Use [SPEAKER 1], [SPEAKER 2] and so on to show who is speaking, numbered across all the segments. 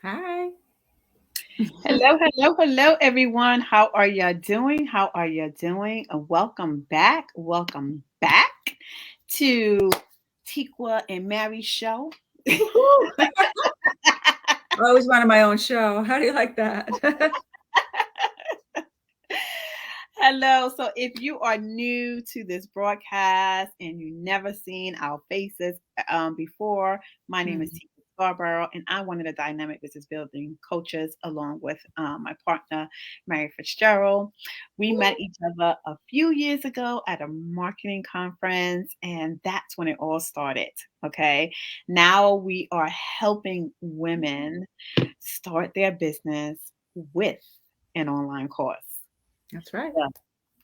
[SPEAKER 1] Hi.
[SPEAKER 2] Hello, hello, hello, everyone. How are you doing? How are you doing? Welcome back. Welcome back to Tikwa and Mary show.
[SPEAKER 1] Woohoo. I always wanted my own show. How do you like that?
[SPEAKER 2] Hello. So, if you are new to this broadcast and you've never seen our faces before, my name is
[SPEAKER 1] Mhm.
[SPEAKER 2] Tika Scarborough, and I'm one of the dynamic business building coaches along with my partner, Mary Fitzgerald. We met each other a few years ago at a marketing conference, and that's when it all started. Okay. Now we are helping women start their business with an online course.
[SPEAKER 1] That's right.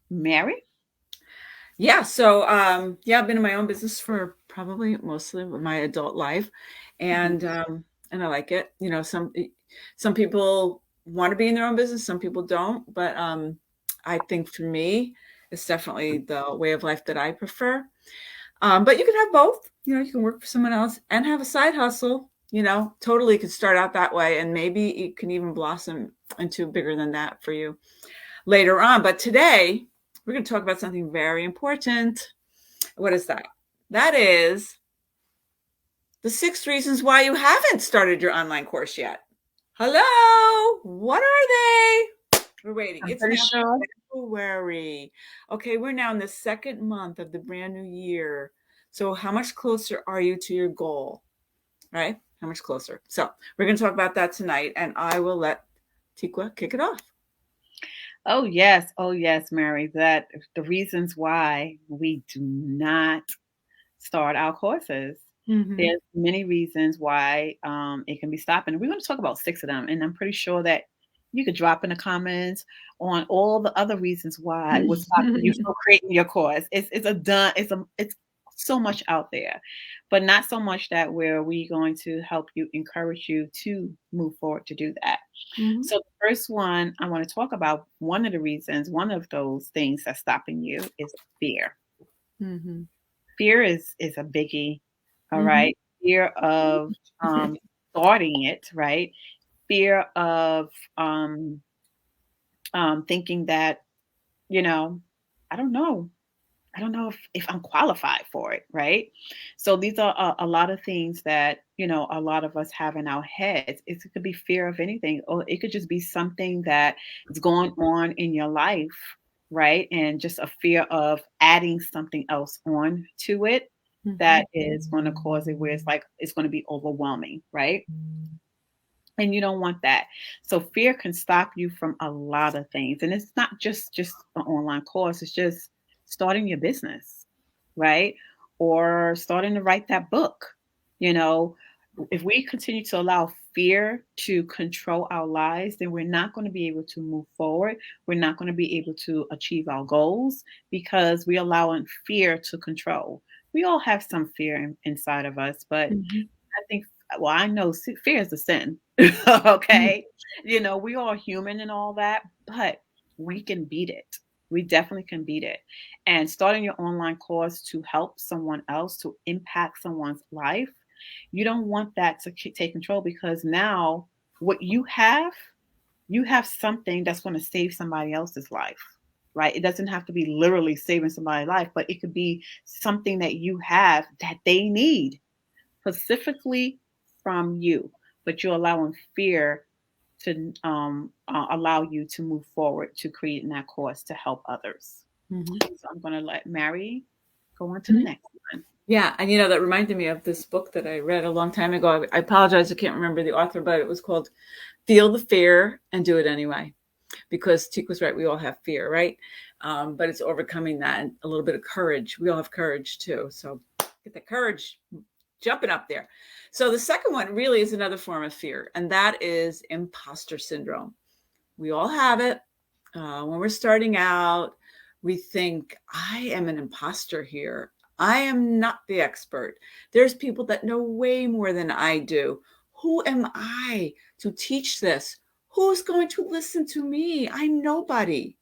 [SPEAKER 2] Mary?
[SPEAKER 1] Yeah, I've been in my own business for probably mostly my adult life,
[SPEAKER 2] Mhm.
[SPEAKER 1] and I like it. Some people want to be in their own business, some people don't, but I think for me, it's definitely the way of life that I prefer. But you can have both. You can work for someone else and have a side hustle. Totally could start out that way, and maybe it can even blossom into bigger than that for you later on. But today, we're going to talk about something very important. What is that? That is the 6 reasons why you haven't started your online course yet. Hello, what are they? We're waiting.
[SPEAKER 2] I'm
[SPEAKER 1] It's
[SPEAKER 2] pretty
[SPEAKER 1] now
[SPEAKER 2] sure.
[SPEAKER 1] February. Okay, we're now in the second month of the brand new year. So, how much closer are you to your goal? Right? How much closer? So, we're going to talk about that tonight, and I will let Tikwa kick it off.
[SPEAKER 2] Oh yes, Mary. That the reasons why we do not start our courses.
[SPEAKER 1] Mm-hmm.
[SPEAKER 2] There's many reasons why it can be stopping. We're going to talk about six of them, and I'm pretty sure that you could drop in the comments on all the other reasons why what's stopping you from creating your course. It's so much out there, but not so much that where we going to help you, encourage you to move forward to do that.
[SPEAKER 1] Mm-hmm.
[SPEAKER 2] So the first one I want to talk about, one of the reasons, one of those things that's stopping you is fear.
[SPEAKER 1] Mm-hmm.
[SPEAKER 2] Fear is a biggie, all
[SPEAKER 1] Mm-hmm.
[SPEAKER 2] right? Fear of starting it, right? Fear of um, thinking that, you know, I don't know. I don't know if I'm qualified for it, right? So these are a lot of things that, a lot of us have in our heads. It could be fear of anything, or it could just be something that is going on in your life, right? And just a fear of adding something else on to it
[SPEAKER 1] Mm-hmm.
[SPEAKER 2] that is going to cause it where it's like it's going to be overwhelming, right? And you don't want that. So fear can stop you from a lot of things, and it's not just an online course. It's just starting your business, right? Or starting to write that book. You know, if we continue to allow fear to control our lives, then we're not going to be able to move forward. We're not going to be able to achieve our goals because we're allowing fear to control. We all have some fear inside of us, but
[SPEAKER 1] Mm-hmm.
[SPEAKER 2] I think, well, I know fear is a sin. Okay. We are human and all that, but we can beat it. We definitely can beat it. And starting your online course to help someone else, to impact someone's life, you don't want that to take control because now what you have something that's going to save somebody else's life, right? It doesn't have to be literally saving somebody's life, but it could be something that you have that they need specifically from you, but you're allowing fear to allow you to move forward to creating that course to help others.
[SPEAKER 1] Mm-hmm.
[SPEAKER 2] So I'm going to let Mary go on to the next one.
[SPEAKER 1] Yeah, and that reminded me of this book that I read a long time ago. I apologize, I can't remember the author, but it was called Feel the Fear and Do It Anyway. Because Teak was right, we all have fear, right? But it's overcoming that and a little bit of courage. We all have courage too. So get the courage jumping up there. So the second one really is another form of fear, and that is imposter syndrome. We all have it. When we're starting out, we think, I am an imposter here. I am not the expert. There's people that know way more than I do. Who am I to teach this? Who's going to listen to me? I'm nobody,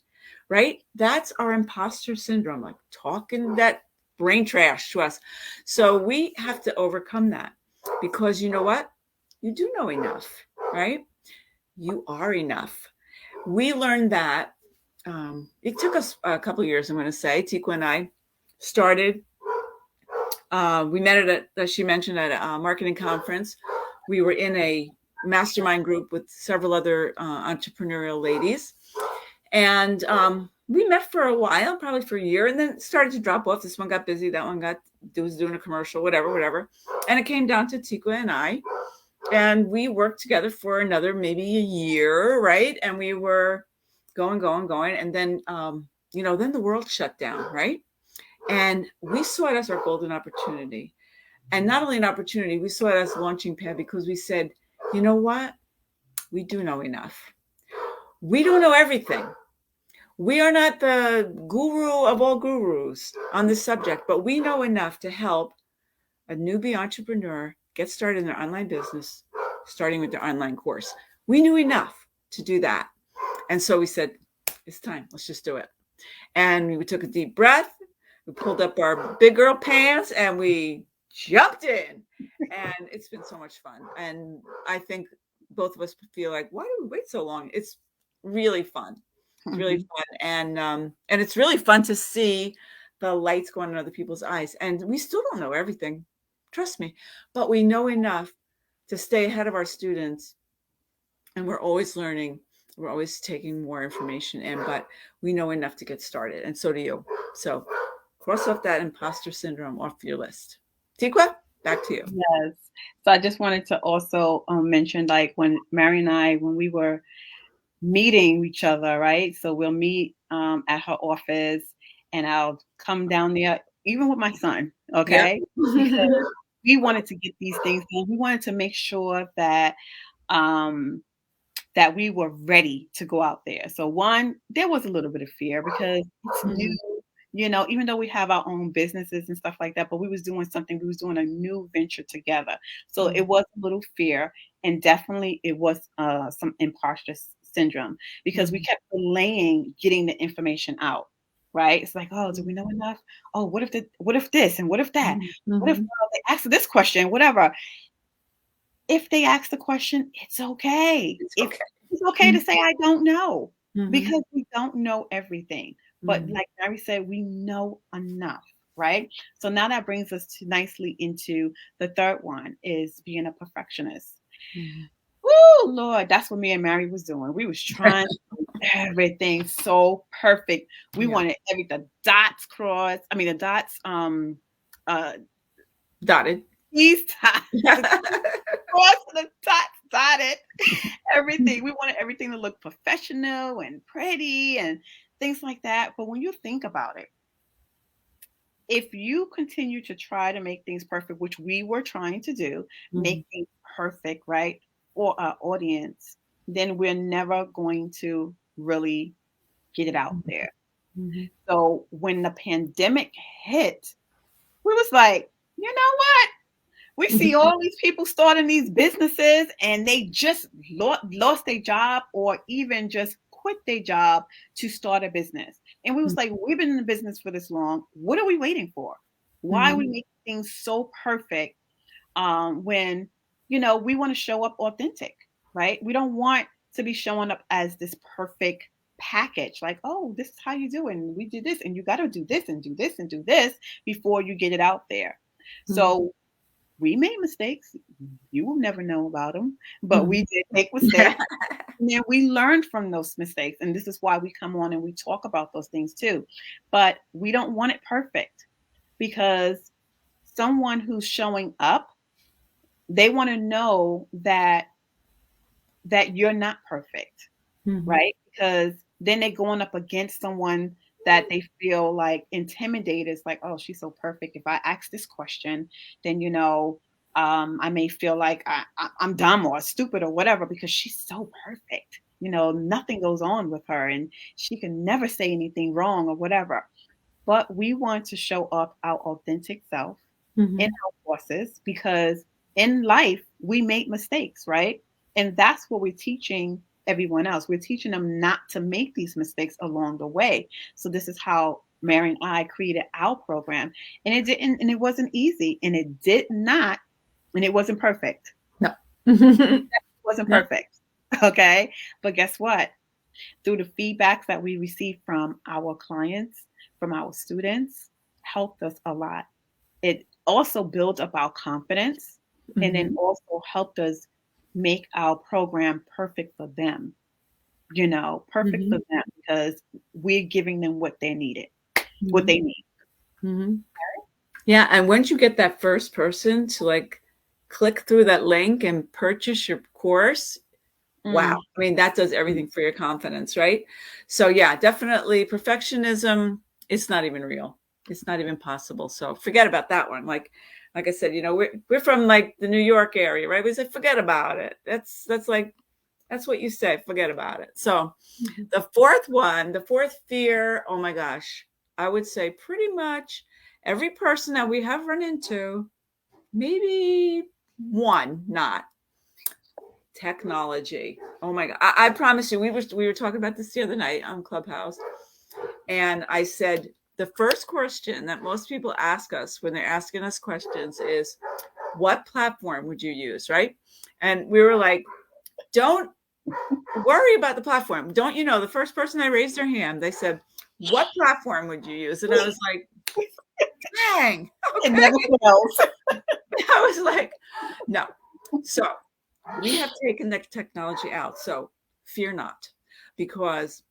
[SPEAKER 1] right? That's our imposter syndrome, like talking that brain trash to us. So we have to overcome that because you know what? You do know enough. right? You are enough. We learned that. It took us a couple of years, I'm going to say. Tikwa and I started. We met at, as she mentioned, at a marketing conference. We were in a mastermind group with several other entrepreneurial ladies. And we met for a while, probably for a year, and then it started to drop off. This one got busy, that one was doing a commercial, whatever. And it came down to Tikwa and I, and we worked together for another maybe a year, right? And we were going, and then then the world shut down, right? And we saw it as our golden opportunity, and not only an opportunity, we saw it as a launching pad because we said, you know what? We do know enough. We don't know everything. We are not the guru of all gurus on this subject, but we know enough to help a newbie entrepreneur get started in their online business, starting with their online course. We knew enough to do that. And so we said, it's time. Let's just do it. And we took a deep breath. We pulled up our big girl pants and we jumped in. And it's been so much fun. And I think both of us feel like, why do we wait so long? It's really fun. It's really fun, and it's really fun to see the lights go on in other people's eyes. And we still don't know everything, trust me, but we know enough to stay ahead of our students. And we're always learning. We're always taking more information in, but we know enough to get started. And so do you. So cross off that imposter syndrome off your list. Tikwa, back to you.
[SPEAKER 2] Yes. So I just wanted to also mention, like, when Mary and I, when we were meeting each other, right? So we'll meet at her office, and I'll come down there, even with my son,
[SPEAKER 1] Yep.
[SPEAKER 2] okay? Because we wanted to get these things done. We wanted to make sure that um, that we were ready to go out there. So one, there was a little bit of fear because it's new, even though we have our own businesses and stuff like that, but we was doing something, we was doing a new venture together. So it was a little fear, and definitely it was some imposter syndrome because we kept delaying getting the information out. Right? It's like, oh, do we know enough? Oh, what if this and what if that? What if they ask this question? Whatever. If they ask the question, it's okay.
[SPEAKER 1] It's
[SPEAKER 2] If
[SPEAKER 1] okay.
[SPEAKER 2] it's okay to say, "I don't know,"
[SPEAKER 1] Mhm.
[SPEAKER 2] because we don't know everything. But
[SPEAKER 1] Mhm.
[SPEAKER 2] like Mary said, we know enough, right? So now that brings us to nicely into the third one, is being a perfectionist.
[SPEAKER 1] Mhm.
[SPEAKER 2] Woo, Lord, that's what me and Mary was doing. We was trying to do everything so perfect. We
[SPEAKER 1] Yeah.
[SPEAKER 2] wanted the dots crossed. I mean, the dots, uh,
[SPEAKER 1] Dotted.
[SPEAKER 2] these dots crossed, the dots dotted. Everything. We wanted everything to look professional and pretty and things like that. But when you think about it, if you continue to try to make things perfect, which we were trying to do,
[SPEAKER 1] Mhm.
[SPEAKER 2] make things perfect, right, for our audience, then we're never going to really get it out
[SPEAKER 1] Mhm.
[SPEAKER 2] there.
[SPEAKER 1] Mhm.
[SPEAKER 2] So when the pandemic hit, we was like, you know what? We see all these people starting these businesses and they just lost their job or even just quit their job to start a business. And we was like, we've been in the business for this long. What are we waiting for? Why are we
[SPEAKER 1] Mhm.
[SPEAKER 2] making things so perfect when, we want to show up authentic, right? We don't want to be showing up as this perfect package like, oh, this is how you do it, and we did this, and you got to do this and do this and do this before you get it out there.
[SPEAKER 1] Mhm.
[SPEAKER 2] So we made mistakes. You will never know about them, but
[SPEAKER 1] Mhm.
[SPEAKER 2] we did make mistakes. And then we learned from those mistakes. And this is why we come on and we talk about those things too. But we don't want it perfect because someone who's showing up, they want to know that you're not perfect,
[SPEAKER 1] Mhm.
[SPEAKER 2] right? Because then they're going up against someone that they feel like intimidated. It's like, oh, she's so perfect. If I ask this question, then I may feel like I'm dumb or stupid or whatever because she's so perfect. Nothing goes on with her, and she can never say anything wrong or whatever. But we want to show up our authentic self in
[SPEAKER 1] Mhm.
[SPEAKER 2] our courses because in life we make mistakes, right? And that's what we're teaching everyone else. We're teaching them not to make these mistakes along the way. So this is how Mary and I created our program. And it wasn't easy, and it did not, and it wasn't perfect.
[SPEAKER 1] No.
[SPEAKER 2] It wasn't
[SPEAKER 1] Yeah.
[SPEAKER 2] perfect. Okay. But guess what? Through the feedbacks that we receive from our clients, from our students, helped us a lot. It also built up our confidence and then
[SPEAKER 1] Mhm.
[SPEAKER 2] also helped us make our program perfect for them, perfect for
[SPEAKER 1] Mhm.
[SPEAKER 2] them because we're giving them what they needed, what
[SPEAKER 1] Mhm.
[SPEAKER 2] they need.
[SPEAKER 1] Mhm. Yeah, and once you get that first person to like click through that link and purchase your course, wow.
[SPEAKER 2] Mm,
[SPEAKER 1] I mean, that does
[SPEAKER 2] mm,
[SPEAKER 1] everything for your confidence, right? So yeah, definitely perfectionism, it's not even real. It's not even possible. So forget about that one. Like I said, we're from like the New York area, right? We say forget about it. That's like that's what you say, forget about it. So
[SPEAKER 2] mhm,
[SPEAKER 1] the fourth one, the fourth fear, oh my gosh, I would say pretty much every person that we have run into, maybe one not technology. Oh my god! I promise you, we were talking about this the other night on Clubhouse, and I said the first question that most people ask us when they're asking us questions is, "What platform would you use?" Right? And we were like, "Don't worry about the platform. Don't you know?" The first person that raised their hand, they said, "What platform would you use?" And I was like, "Dang,
[SPEAKER 2] It
[SPEAKER 1] okay."
[SPEAKER 2] never fails.
[SPEAKER 1] I was like, "No." So we have taken the technology out. So fear not, because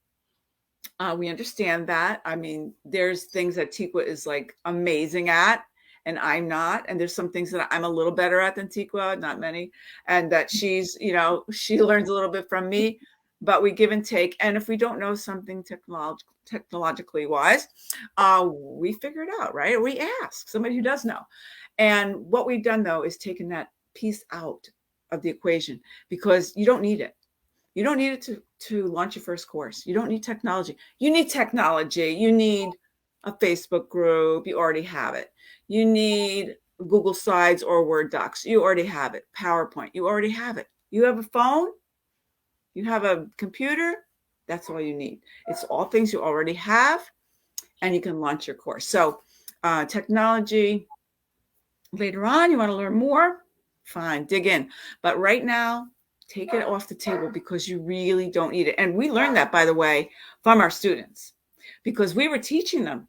[SPEAKER 1] we understand that. I mean, there's things that Tikwa is like amazing at, and I'm not. And there's some things that I'm a little better at than Tikwa, not many. And that she learns a little bit from me, but we give and take. And if we don't know something technologically wise, we figure it out, right? Or we ask somebody who does know. And what we've done though is taken that piece out of the equation because you don't need it. You don't need it to launch your first course. You don't need technology. You need technology. You need a Facebook group. You already have it. You need Google Slides or Word Docs. You already have it. PowerPoint. You already have it. You have a phone. You have a computer. That's all you need. It's all things you already have, and you can launch your course. So, technology later on, you want to learn more? Fine, dig in. But right now, take it off the table because you really don't need it. And we learned that, by the way, from our students because we were teaching them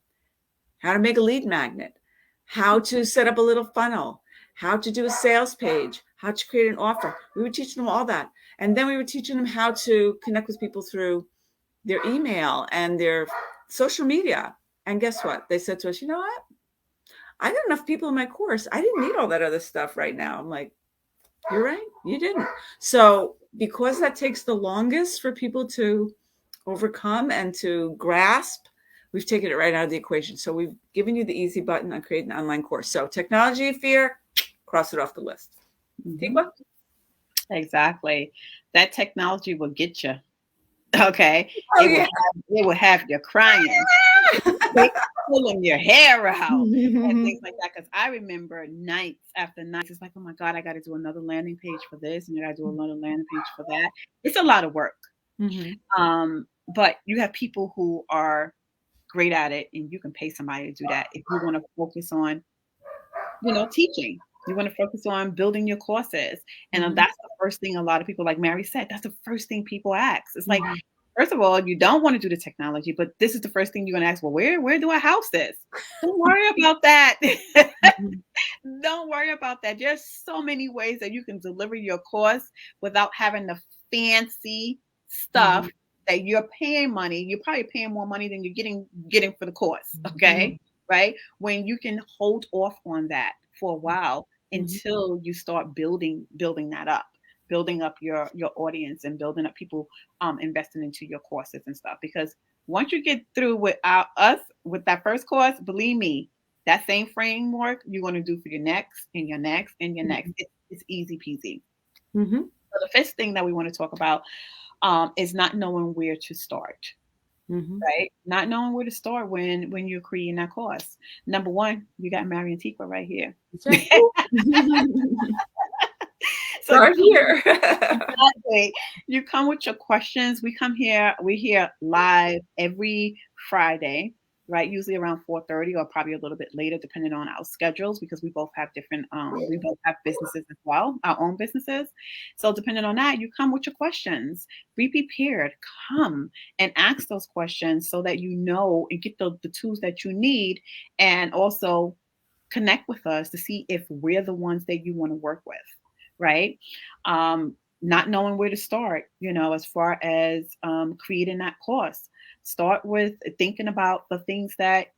[SPEAKER 1] how to make a lead magnet, how to set up a little funnel, how to do a sales page, how to create an offer. We were teaching them all that. And then we were teaching them how to connect with people through their email and their social media. And guess what? They said to us, you know what? I got enough people in my course. I didn't need all that other stuff right now. I'm like, you're right. You didn't. So because that takes the longest for people to overcome and to grasp, we've taken it right out of the equation. So we've given you the easy button on creating an online course. So technology fear, cross it off the list.
[SPEAKER 2] mhm.
[SPEAKER 1] Tikwa?
[SPEAKER 2] Exactly. That technology will get you. Okay.
[SPEAKER 1] Oh yeah.
[SPEAKER 2] It will have you crying, pulling your hair out and things like that. Because I remember nights after nights, it's like, oh my God, I got to do another landing page for this, and I got to do another landing page for that. It's a lot of work.
[SPEAKER 1] Mhm.
[SPEAKER 2] But you have people who are great at it, and you can pay somebody to do that if you want to focus on, teaching. You want to focus on building your courses. And
[SPEAKER 1] Mhm.
[SPEAKER 2] that's the first thing a lot of people, like Mary said, that's the first thing people ask. It's like,
[SPEAKER 1] Mhm.
[SPEAKER 2] first of all, you don't want to do the technology, but this is the first thing you're going to ask. Well, where do I house this? Don't worry about that.
[SPEAKER 1] Mhm.
[SPEAKER 2] Don't worry about that. There's so many ways that you can deliver your course without having the fancy stuff
[SPEAKER 1] Mhm.
[SPEAKER 2] that you're paying money. You're probably paying more money than you're getting for the course.
[SPEAKER 1] Mhm.
[SPEAKER 2] Okay. Right. When you can hold off on that for a while
[SPEAKER 1] Mhm.
[SPEAKER 2] until you start building that up, building up your audience and building up people investing into your courses and stuff. Because once you get through with us with that first course, believe me, that same framework you're going to do for your next and your next and your next.
[SPEAKER 1] Mhm.
[SPEAKER 2] It's easy peasy.
[SPEAKER 1] Mhm.
[SPEAKER 2] So the first thing that we want to talk about is not knowing where to start.
[SPEAKER 1] Mhm.
[SPEAKER 2] Right, not knowing where to start when you're creating that course. Number one, you got Mary and Tikva right here.
[SPEAKER 1] That's right.
[SPEAKER 2] So you
[SPEAKER 1] Start
[SPEAKER 2] come
[SPEAKER 1] here.
[SPEAKER 2] exactly. You come with your questions. We come here. We're here live every Friday. right? Usually around 4:30 or probably a little bit later, depending on our schedules, because we both have businesses as well, our own businesses. So depending on that, you come with your questions. Be prepared. Come and ask those questions so that you know and get the tools that you need, and also connect with us to see if we're the ones that you want to work with, right? Not knowing where to start, as far as creating that course. Start with thinking about the things that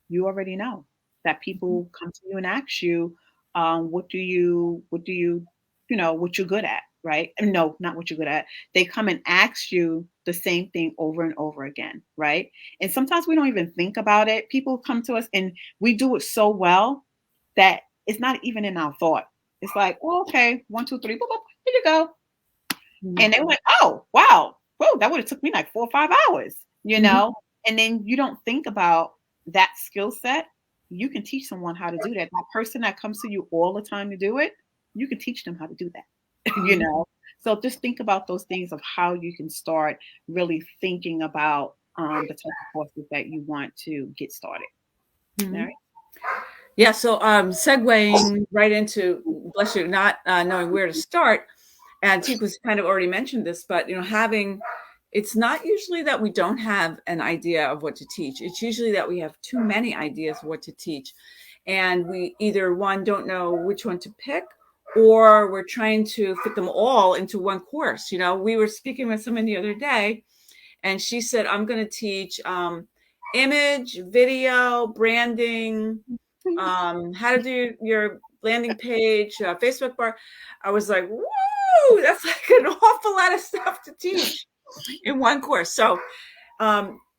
[SPEAKER 2] you already know, that people come to you and ask you, what you're good at, right? No, not what you're good at. They come and ask you the same thing over and over again, right? And sometimes we don't even think about it. People come to us and we do it so well that it's not even in our thought. It's like, oh, okay, 1, 2, 3, boop, boop, here you go.
[SPEAKER 1] Mhm.
[SPEAKER 2] And they were like, oh, wow, whoa, that would have took me like 4 or 5 hours,
[SPEAKER 1] Mhm.
[SPEAKER 2] And then you don't think about that skill set. You can teach someone how to do that. That person that comes to you all the time to do it, you can teach them how to do that,
[SPEAKER 1] Mhm.
[SPEAKER 2] So just think about those things of how you can start really thinking about the type of courses that you want to get started. All
[SPEAKER 1] Mhm.
[SPEAKER 2] right.
[SPEAKER 1] Yeah, so segueing right into, bless you, not knowing where to start, and Tiku's kind of already mentioned this, but it's not usually that we don't have an idea of what to teach. It's usually that we have too many ideas of what to teach, and we either one don't know which one to pick, or we're trying to fit them all into one course. We were speaking with someone the other day, and she said, I'm going to teach image, video, branding, how to do your landing page, Facebook bar. I was like, whoa, that's like an awful lot of stuff to teach in one course. So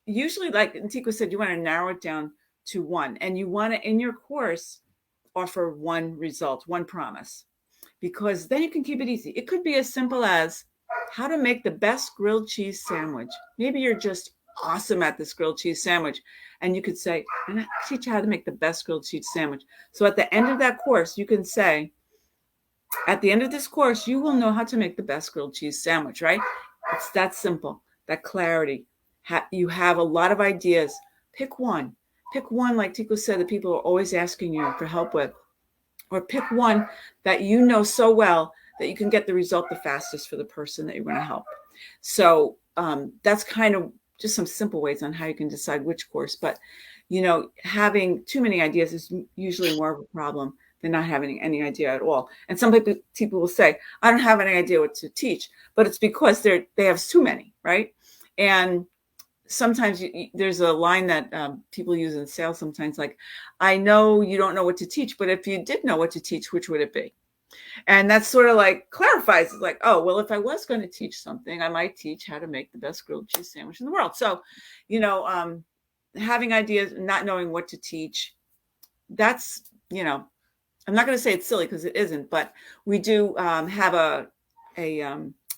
[SPEAKER 1] usually, like Antiqua said, you want to narrow it down to one, and you want to, in your course, offer one result, one promise, because then you can keep it easy. It could be as simple as how to make the best grilled cheese sandwich. Maybe you're just awesome at this grilled cheese sandwich, and you could say, and I teach you how to make the best grilled cheese sandwich. So at the end of that course, you can say, at the end of this course, you will know how to make the best grilled cheese sandwich, right? It's that simple, that clarity. You have a lot of ideas. Pick one. Pick one, like Tico said, that people are always asking you for help with, or pick one that you know so well that you can get the result the fastest for the person that you're going to help. So that's kind of just some simple ways on how you can decide which course. But having too many ideas is usually more of a problem than not having any idea at all. And some people will say, I don't have any idea what to teach, but it's because they have too many, right? And sometimes there's a line that people use in sales sometimes, like, I know you don't know what to teach, but if you did know what to teach, which would it be? And that sort of like clarifies. It's like, oh, well, if I was going to teach something, I might teach how to make the best grilled cheese sandwich in the world. So, having ideas, not knowing what to teach, that's, I'm not going to say it's silly because it isn't, but we do have a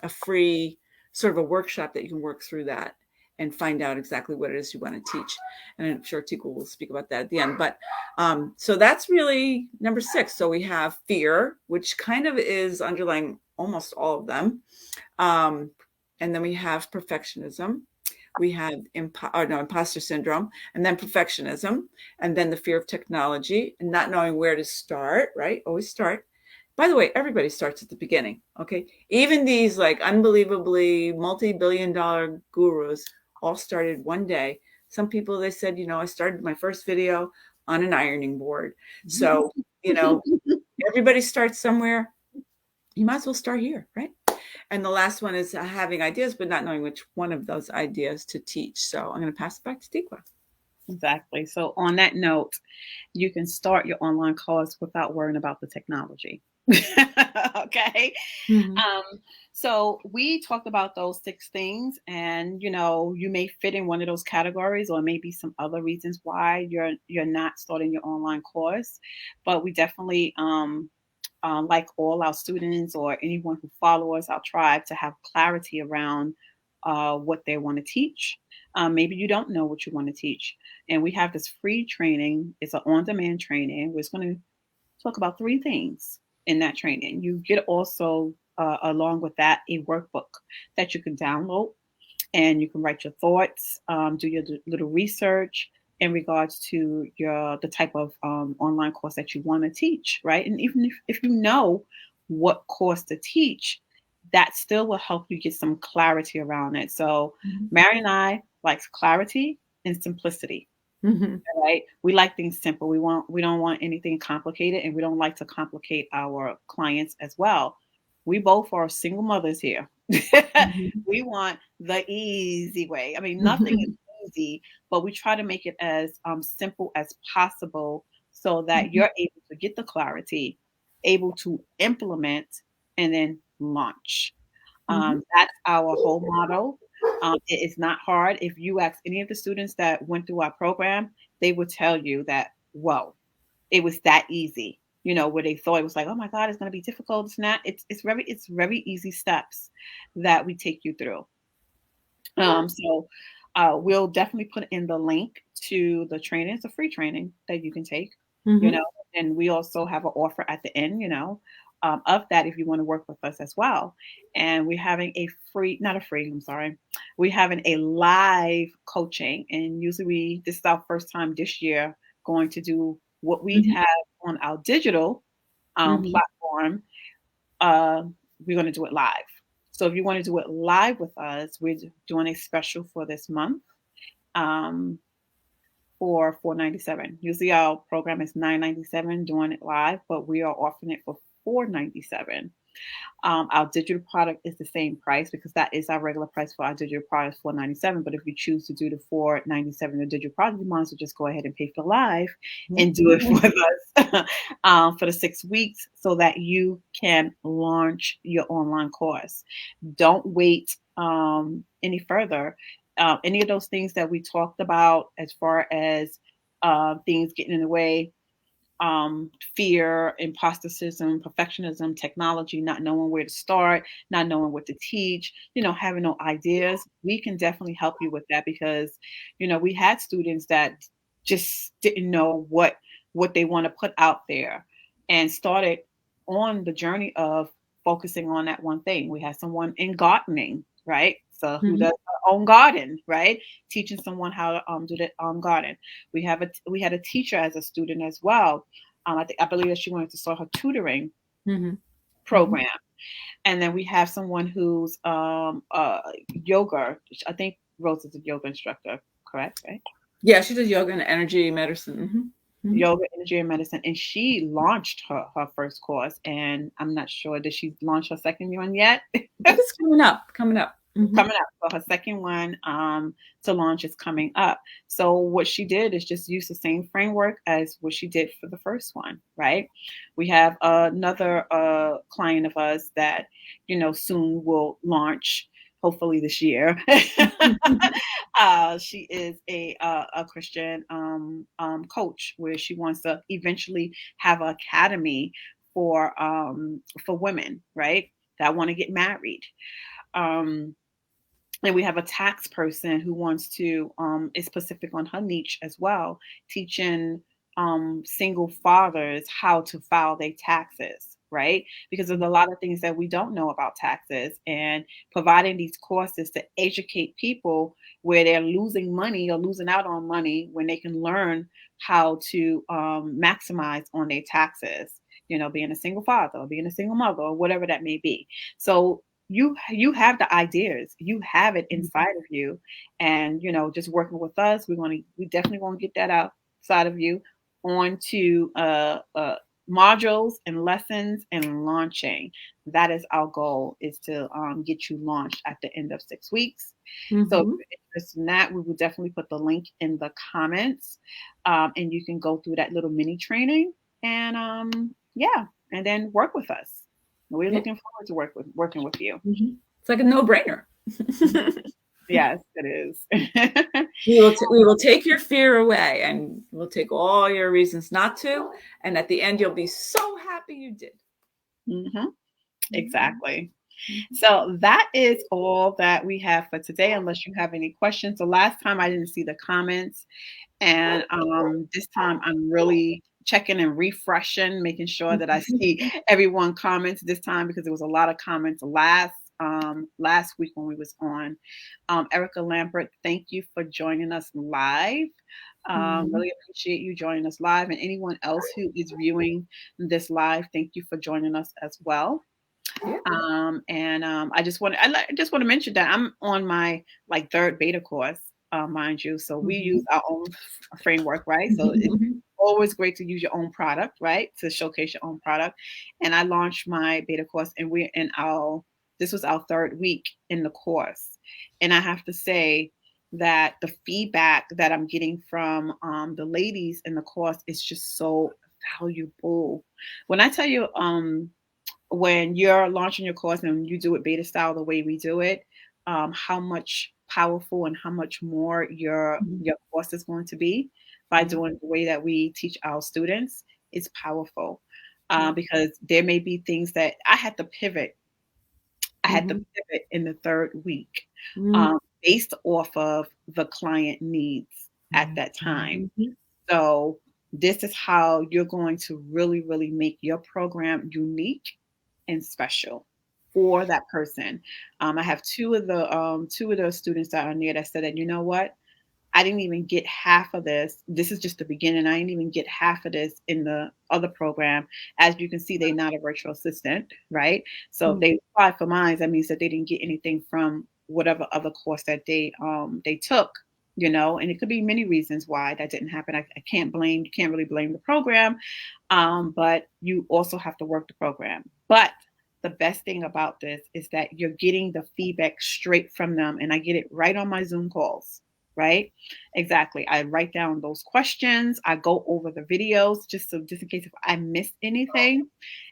[SPEAKER 1] free sort of a workshop that you can work through that and find out exactly what it is you want to teach. And I'm sure Tiku will speak about that at the end. But so that's really number 6. So we have fear, which kind of is underlying almost all of them. And then we have perfectionism. We have imposter syndrome, and then perfectionism, and then the fear of technology and not knowing where to start, right? Always start. By the way, everybody starts at the beginning, okay? Even these like unbelievably multi-billion-dollar gurus all started one day. Some people, they said, I started my first video on an ironing board. So, everybody starts somewhere. You might as well start here, right? And the last one is having ideas, but not knowing which one of those ideas to teach. So I'm going to pass it back to Tikwa.
[SPEAKER 2] Exactly. So on that note, you can start your online course without worrying about the technology. Okay.
[SPEAKER 1] Mm-hmm.
[SPEAKER 2] Um, so we talked about those 6 things, and you may fit in one of those categories, or maybe some other reasons why you're not starting your online course. But we definitely like all our students or anyone who follow us, our tribe, to have clarity around what they want to teach. Maybe you don't know what you want to teach. And we have this free training. It's an on-demand training. We're going to talk about 3 things in that training. You get also, along with that, a workbook that you can download, and you can write your thoughts, do your little research, in regards to the type of online course that you want to teach, right? And even if you know what course to teach, that still will help you get some clarity around it. So
[SPEAKER 1] Mhm.
[SPEAKER 2] Mary and I likes clarity and simplicity,
[SPEAKER 1] Mhm.
[SPEAKER 2] right? We like things simple. We don't want anything complicated, and we don't like to complicate our clients as well. We both are single mothers here.
[SPEAKER 1] Mhm.
[SPEAKER 2] We want the easy way. I mean, nothing is
[SPEAKER 1] Mhm.
[SPEAKER 2] easy, but we try to make it as simple as possible so that
[SPEAKER 1] Mhm.
[SPEAKER 2] you're able to get the clarity, able to implement, and then launch.
[SPEAKER 1] Mhm.
[SPEAKER 2] That's our whole motto. It is not hard. If you ask any of the students that went through our program, they would tell you that, whoa, it was that easy. You know, where they thought it was like, oh my God, it's going to be difficult. It's not. It's very easy steps that we take you through. So we'll definitely put in the link to the training. It's a free training that you can take, you
[SPEAKER 1] Mhm.
[SPEAKER 2] know, and we also have an offer at the end, of that if you want to work with us as well. And we're having a free, not a free, I'm sorry. We're having a live coaching. And usually this is our first time this year going to do what we
[SPEAKER 1] Mhm.
[SPEAKER 2] have on our digital
[SPEAKER 1] Mhm.
[SPEAKER 2] platform. uh, we're going to do it live. So if you want to do it live with us, we're doing a special for this month um, for 497. Usually our program is 997 doing it live, but we are offering it for 497. Our digital product is the same price because that is our regular price for our digital product, 497. But if you choose to do the 497, the digital product, you might as well just go ahead and pay for the live and do it
[SPEAKER 1] Mhm.
[SPEAKER 2] with us for the 6 weeks so that you can launch your online course. Don't wait any further. Any of those things that we talked about as far as things getting in the way, fear, imposter syndrome, perfectionism, technology, not knowing where to start, not knowing what to teach, having no ideas, we can definitely help you with that because, we had students that just didn't know what they want to put out there and started on the journey of focusing on that one thing. We had someone in gardening, right? So who
[SPEAKER 1] Mhm.
[SPEAKER 2] does her own garden, right? Teaching someone how to do that garden. We had a teacher as a student as well. I believe that she wanted to start her tutoring
[SPEAKER 1] Mhm. Mhm.
[SPEAKER 2] program, and then we have someone who's yoga. I think Rose is a yoga instructor, correct? Right?
[SPEAKER 1] Yeah, she does yoga and energy medicine. Mhm. Mhm.
[SPEAKER 2] Yoga, energy, and medicine, and she launched her first course. And I'm not sure, did she launch her second one yet?
[SPEAKER 1] I think it's coming up. Coming up. Mhm.
[SPEAKER 2] Coming up. So her second one to launch is coming up. So what she did is just use the same framework as what she did for the first one, right? We have another client of us that soon will launch, hopefully this year. She is a Christian coach where she wants to eventually have an academy for women, right? That want to get married. Um, and we have a tax person who wants to is specific on her niche as well, teaching single fathers how to file their taxes, right? Because there's a lot of things that we don't know about taxes, and providing these courses to educate people where they're losing money or losing out on money when they can learn how to maximize on their taxes, being a single father or being a single mother or whatever that may be. So you have the ideas, you have it inside of you, and just working with us, we definitely want to get that outside of you onto modules and lessons and launching. That is our goal, is to get you launched at the end of 6 weeks. So if
[SPEAKER 1] Mhm.
[SPEAKER 2] you're interested in that, we will definitely put the link in the comments, and you can go through that little mini training and yeah, and then work with us. We're
[SPEAKER 1] Yeah.
[SPEAKER 2] looking forward to working with you.
[SPEAKER 1] Mhm. It's like a no-brainer.
[SPEAKER 2] Yes, it is.
[SPEAKER 1] We will take your fear away, and we'll take all your reasons not to, and at the end you'll be so happy you did.
[SPEAKER 2] Hmm.
[SPEAKER 1] Mhm.
[SPEAKER 2] Exactly.
[SPEAKER 1] Mhm.
[SPEAKER 2] So that is all that we have for today, unless you have any questions. The last time I didn't see the comments, and this time I'm really checking and refreshing, making sure that I see everyone comments this time, because there was a lot of comments last week when we was on. Erica Lambert, thank you for joining us live.
[SPEAKER 1] Mhm.
[SPEAKER 2] Really appreciate you joining us live, and anyone else who is viewing this live, thank you for joining us as well.
[SPEAKER 1] Yeah.
[SPEAKER 2] I just want to mention that I'm on my like third beta course, mind you. So we use
[SPEAKER 1] Mhm.
[SPEAKER 2] our own framework, right? So it's always great to use your own product, right? To showcase your own product. And I launched my beta course, and we're in our this was our third week in the course, and I have to say that the feedback that I'm getting from the ladies in the course is just so valuable. When I tell you, when you're launching your course and you do it beta style the way we do it, how much powerful and how much more
[SPEAKER 1] Mhm.
[SPEAKER 2] your course is going to be by
[SPEAKER 1] Yeah.
[SPEAKER 2] doing the way that we teach our students is powerful.
[SPEAKER 1] Yeah.
[SPEAKER 2] Because there may be things that I had to pivot. I had to
[SPEAKER 1] Mhm.
[SPEAKER 2] pivot in the third week,
[SPEAKER 1] Mhm.
[SPEAKER 2] based off of the client needs at that time.
[SPEAKER 1] Mhm.
[SPEAKER 2] So this is how you're going to really, really make your program unique and special for that person. I have two of the students that are near that said that, you know what, I didn't even get half of this. This is just the beginning. I didn't even get half of this in the other program. As you can see, they're not a virtual assistant, right? So if
[SPEAKER 1] Mhm.
[SPEAKER 2] they applied for mine, that means that they didn't get anything from whatever other course that they took, you know, and it could be many reasons why that didn't happen. I can't blame, you can't really blame the program, but you also have to work the program. But the best thing about this is that you're getting the feedback straight from them, and I get it right on my Zoom calls, right? Exactly. I write down those questions. I go over the videos just in case if I missed anything.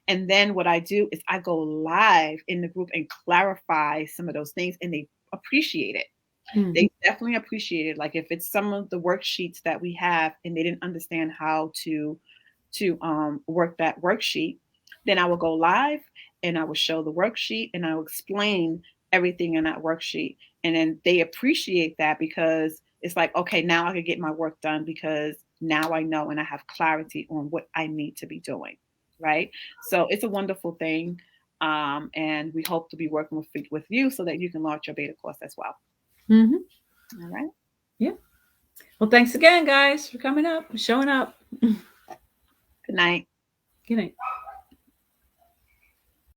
[SPEAKER 2] And then what I do is I go live in the group and clarify some of those things, and they appreciate it.
[SPEAKER 1] Mhm.
[SPEAKER 2] They definitely appreciate it. Like if it's some of the worksheets that we have and they didn't understand how to work that worksheet, then I will go live and I will show the worksheet and I will explain everything in that worksheet. And then they appreciate that because it's like, okay, now I can get my work done because now I know and I have clarity on what I need to be doing. Right. So it's a wonderful thing. And we hope to be working with you so that you can launch your beta course as well.
[SPEAKER 1] Mhm.
[SPEAKER 2] All right.
[SPEAKER 1] Yeah. Well, thanks again, guys, for coming up, showing up.
[SPEAKER 2] Good night.
[SPEAKER 1] Good night.